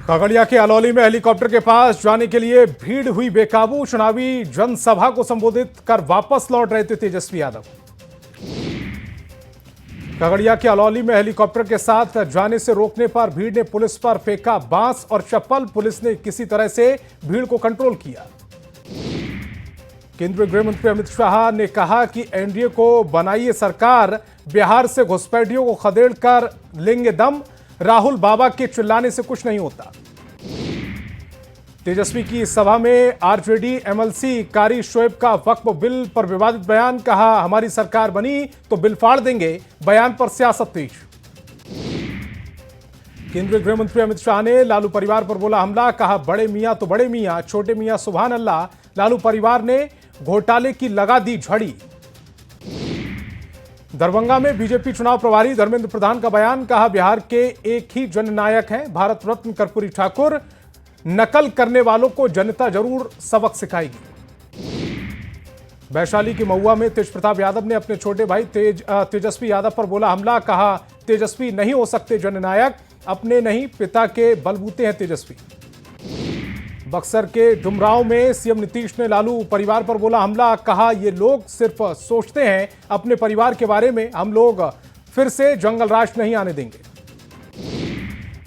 खगड़िया के अलौली में हेलीकॉप्टर के पास जाने के लिए भीड़ हुई बेकाबू। चुनावी जनसभा को संबोधित कर वापस लौट रहे थे तेजस्वी यादव। खगड़िया के अलौली में हेलीकॉप्टर के साथ जाने से रोकने पर भीड़ ने पुलिस पर फेंका बांस और चप्पल। पुलिस ने किसी तरह से भीड़ को कंट्रोल किया। केंद्रीय गृह मंत्री अमित शाह ने कहा कि एनडीए को बनाइए सरकार, बिहार से घुसपैठियों को खदेड़ कर लेंगे दम। राहुल बाबा के चिल्लाने से कुछ नहीं होता। तेजस्वी की सभा में आरजेडी एमएलसी कारी शोएब का वक्फ बिल पर विवादित बयान। कहा हमारी सरकार बनी तो बिल फाड़ देंगे। बयान पर सियासत तेज। केंद्रीय गृह मंत्री अमित शाह ने लालू परिवार पर बोला हमला। कहा बड़े मियां तो बड़े मियां, छोटे मियां सुभान अल्लाह। लालू परिवार ने घोटाले की लगा दी झड़ी। दरभंगा में बीजेपी चुनाव प्रभारी धर्मेंद्र प्रधान का बयान। कहा बिहार के एक ही जननायक हैं भारत रत्न कर्पूरी ठाकुर। नकल करने वालों को जनता जरूर सबक सिखाएगी। वैशाली के महुआ में तेज प्रताप यादव ने अपने छोटे भाई तेजस्वी यादव पर बोला हमला। कहा तेजस्वी नहीं हो सकते जननायक, अपने नहीं पिता के बलबूते हैं तेजस्वी। बक्सर के डुमरांव में सीएम नीतीश ने लालू परिवार पर बोला हमला। कहा ये लोग सिर्फ सोचते हैं अपने परिवार के बारे में, हम लोग फिर से जंगल राज नहीं आने देंगे।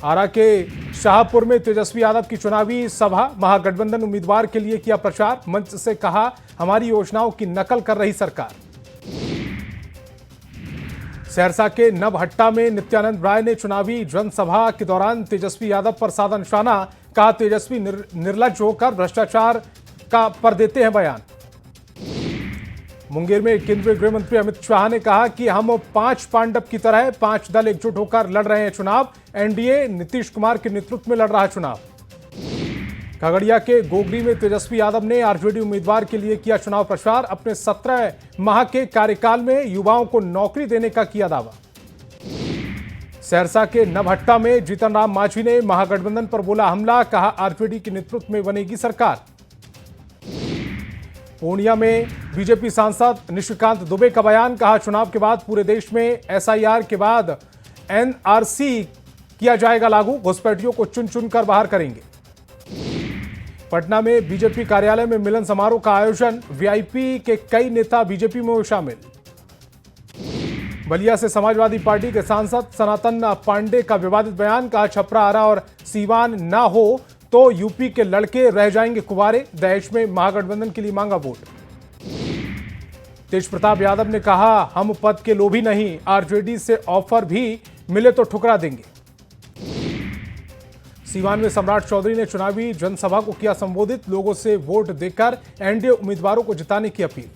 आरा के शाहपुर में तेजस्वी यादव की चुनावी सभा। महागठबंधन उम्मीदवार के लिए किया प्रचार। मंच से कहा हमारी योजनाओं की नकल कर रही सरकार। सहरसा के नवहट्टा में नित्यानंद राय ने चुनावी जनसभा के दौरान तेजस्वी यादव पर साधा निशाना। कहा तेजस्वी निर्लज्ज होकर भ्रष्टाचार का पर देते हैं बयान। मुंगेर में केंद्रीय गृह मंत्री अमित शाह ने कहा कि हम 5 पांडव की तरह 5 दल एकजुट होकर लड़ रहे हैं चुनाव। एनडीए नीतीश कुमार के नेतृत्व में लड़ रहा है चुनाव। खगड़िया के गोगरी में तेजस्वी यादव ने आरजेडी उम्मीदवार के लिए किया चुनाव प्रचार। अपने 17 माह के कार्यकाल में युवाओं को नौकरी देने का किया दावा। सहरसा के नवहट्टा में जीतन राम मांझी ने महागठबंधन पर बोला हमला। कहा आरजेडी के नेतृत्व में बनेगी सरकार। पूर्णिया में बीजेपी सांसद निशिकांत दुबे का बयान। कहा चुनाव के बाद पूरे देश में एसआईआर के बाद एनआरसी किया जाएगा लागू। घुसपैठियों को चुन चुनकर बाहर करेंगे। पटना में बीजेपी कार्यालय में मिलन समारोह का आयोजन। वीआईपी के कई नेता बीजेपी में शामिल। बलिया से समाजवादी पार्टी के सांसद सनातन पांडे का विवादित बयान। कहा छपरा, आरा और सीवान ना हो तो यूपी के लड़के रह जाएंगे कुंवारे। दहेज में महागठबंधन के लिए मांगा वोट। तेज प्रताप यादव ने कहा हम पद के लोभी नहीं, आरजेडी से ऑफर भी मिले तो ठुकरा देंगे। सीवान में सम्राट चौधरी ने चुनावी जनसभा को किया संबोधित। लोगों से वोट देकर एनडीए उम्मीदवारों को जिताने की अपील।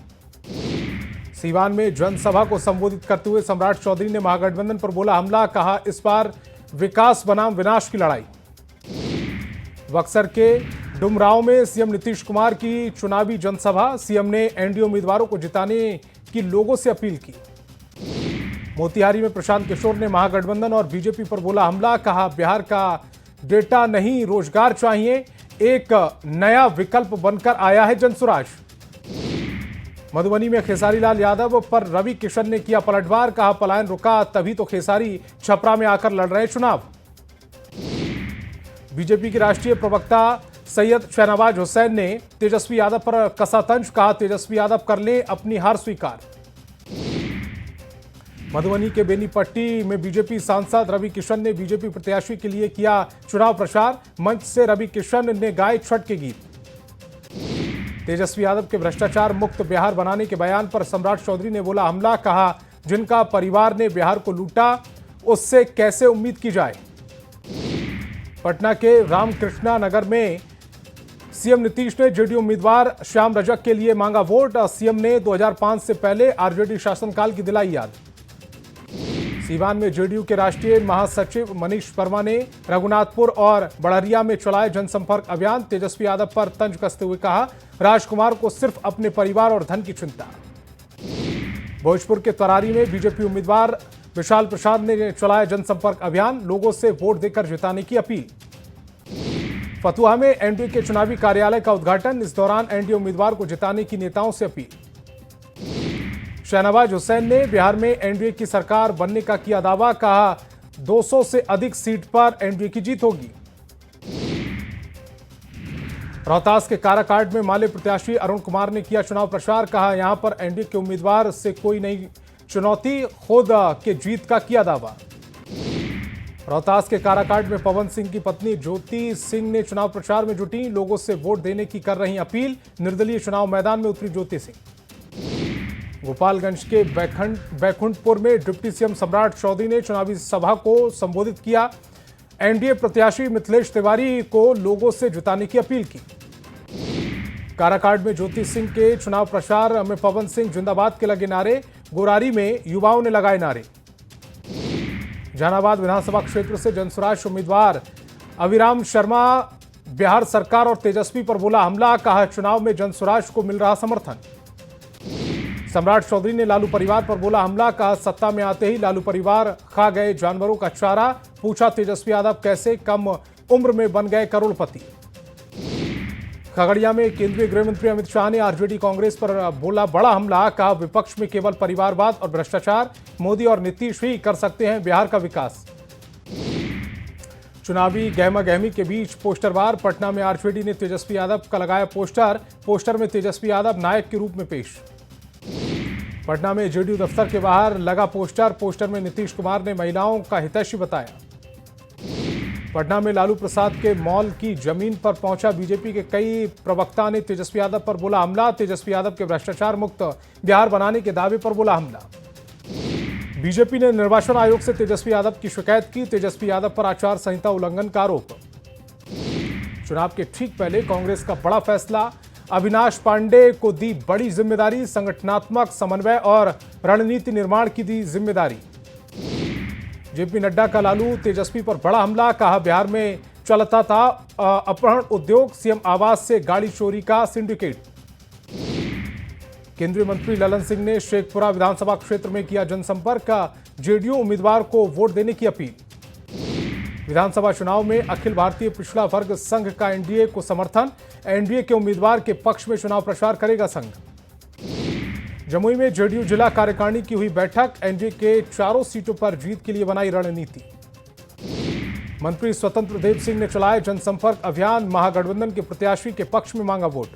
सीवान में जनसभा को संबोधित करते हुए सम्राट चौधरी ने महागठबंधन पर बोला हमला। कहा इस बार विकास बनाम विनाश की लड़ाई। बक्सर के डुमरांव में सीएम नीतीश कुमार की चुनावी जनसभा। सीएम ने एनडीए उम्मीदवारों को जिताने की लोगों से अपील की। मोतिहारी में प्रशांत किशोर ने महागठबंधन और बीजेपी पर बोला हमला। कहा बिहार का डेटा नहीं रोजगार चाहिए, एक नया विकल्प बनकर आया है जनसुराज। मधुबनी में खेसारी लाल यादव पर रवि किशन ने किया पलटवार। कहा पलायन रुका तभी तो खेसारी छपरा में आकर लड़ रहे चुनाव। बीजेपी के राष्ट्रीय प्रवक्ता सैयद शहनवाज हुसैन ने तेजस्वी यादव पर कसा तंज। कहा तेजस्वी यादव कर ले अपनी हार स्वीकार। मधुबनी के बेनीपट्टी में बीजेपी सांसद रवि किशन ने बीजेपी प्रत्याशी के लिए किया चुनाव प्रचार। मंच से रवि किशन ने गाए छठ के गीत। तेजस्वी यादव के भ्रष्टाचार मुक्त बिहार बनाने के बयान पर सम्राट चौधरी ने बोला हमला। कहा जिनका परिवार ने बिहार को लूटा उससे कैसे उम्मीद की जाए। पटना के रामकृष्णा नगर में सीएम नीतीश ने जेडीयू उम्मीदवार श्याम रजक के लिए मांगा वोट। सीएम ने 2005 से पहले आरजेडी शासनकाल की दिलाई याद। सीवान में जेडीयू के राष्ट्रीय महासचिव मनीष वर्मा ने रघुनाथपुर और बड़हरिया में चलाए जनसंपर्क अभियान। तेजस्वी यादव पर तंज कसते हुए कहा राजकुमार को सिर्फ अपने परिवार और धन की चिंता। भोजपुर के तरारी में बीजेपी उम्मीदवार विशाल प्रसाद ने चलाया जनसंपर्क अभियान। लोगों से वोट देकर जिताने की अपील। फतुहा में एनडीए के चुनावी कार्यालय का उद्घाटन। इस दौरान एनडीए उम्मीदवार को जिताने की नेताओं से अपील। शहनवाज हुसैन ने बिहार में एनडीए की सरकार बनने का किया दावा। कहा 200 से अधिक सीट पर एनडीए की जीत होगी। रोहतास के काराकाट में माले प्रत्याशी अरुण कुमार ने किया चुनाव प्रचार। कहा, यहां पर एनडीए के उम्मीदवार से कोई नई चुनौती, खुद के जीत का किया दावा। रोहतास के काराकाट में पवन सिंह की पत्नी ज्योति सिंह ने चुनाव प्रचार में जुटी, लोगों से वोट देने की कर रही अपील। निर्दलीय चुनाव मैदान में उतरी ज्योति सिंह। गोपालगंज के बैकुंठपुर में डिप्टी सीएम सम्राट चौधरी ने चुनावी सभा को संबोधित किया। एनडीए प्रत्याशी मिथिलेश तिवारी को लोगों से जिताने की अपील की। काराकाट में ज्योति सिंह के चुनाव प्रचार में पवन सिंह जिंदाबाद के लगे नारे। गोरारी में युवाओं ने लगाए नारे। जहानाबाद विधानसभा क्षेत्र से जनसुराज उम्मीदवार अविराम शर्मा बिहार सरकार और तेजस्वी पर बोला हमला। कहा, चुनाव में जनसुराज को मिल रहा समर्थन। सम्राट चौधरी ने लालू परिवार पर बोला हमला। कहा, सत्ता में आते ही लालू परिवार खा गए जानवरों का चारा। पूछा, तेजस्वी यादव कैसे कम उम्र में बन गए करोड़पति। खगड़िया में केंद्रीय गृह मंत्री अमित शाह ने आरजेडी कांग्रेस पर बोला बड़ा हमला। कहा, विपक्ष में केवल परिवारवाद और भ्रष्टाचार, मोदी और नीतीश ही कर सकते हैं बिहार का विकास। चुनावी गहमागहमी के बीच पोस्टरवार। पटना में आरजेडी ने तेजस्वी यादव का लगाया पोस्टर। पोस्टर में तेजस्वी यादव नायक के रूप में पेश। पटना में जेडीयू दफ्तर के बाहर लगा पोस्टर। पोस्टर में नीतीश कुमार ने महिलाओं का हितैषी बताया। पटना में लालू प्रसाद के मॉल की जमीन पर पहुंचा बीजेपी के कई प्रवक्ता ने तेजस्वी यादव पर बोला हमला। तेजस्वी यादव के भ्रष्टाचार मुक्त बिहार बनाने के दावे पर बोला हमला। बीजेपी ने निर्वाचन आयोग से तेजस्वी यादव की शिकायत की। तेजस्वी यादव पर आचार संहिता उल्लंघन का आरोप। चुनाव के ठीक पहले कांग्रेस का बड़ा फैसला। अविनाश पांडे को दी बड़ी जिम्मेदारी। संगठनात्मक समन्वय और रणनीति निर्माण की दी जिम्मेदारी। जेपी नड्डा का लालू तेजस्वी पर बड़ा हमला। कहा, बिहार में चलता था अपहरण उद्योग। सीएम आवास से गाड़ी चोरी का सिंडिकेट। केंद्रीय मंत्री ललन सिंह ने शेखपुरा विधानसभा क्षेत्र में किया जनसंपर्क। जेडीयू उम्मीदवार को वोट देने की अपील। विधानसभा चुनाव में अखिल भारतीय पिछड़ा वर्ग संघ का एनडीए को समर्थन। एनडीए के उम्मीदवार के पक्ष में चुनाव प्रचार करेगा संघ। जमुई में जेडीयू जिला कार्यकारिणी की हुई बैठक। एनडीए के चारों सीटों पर जीत के लिए बनाई रणनीति। मंत्री स्वतंत्र देव सिंह ने चलाया जनसंपर्क अभियान। महागठबंधन के प्रत्याशी के पक्ष में मांगा वोट।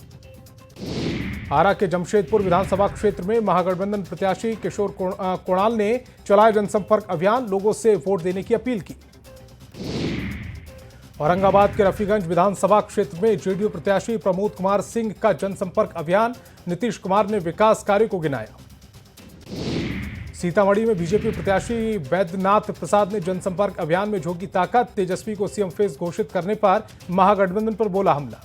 आरा के जमशेदपुर विधानसभा क्षेत्र में महागठबंधन प्रत्याशी किशोर कुणाल ने चलाया जनसंपर्क अभियान। लोगों से वोट देने की अपील की। औरंगाबाद के रफीगंज विधानसभा क्षेत्र में जेडीयू प्रत्याशी प्रमोद कुमार सिंह का जनसंपर्क अभियान। नीतीश कुमार ने विकास कार्य को गिनाया। सीतामढ़ी में बीजेपी प्रत्याशी बैद्यनाथ प्रसाद ने जनसंपर्क अभियान में झोंकी ताकत। तेजस्वी को सीएम फेस घोषित करने पर महागठबंधन पर बोला हमला।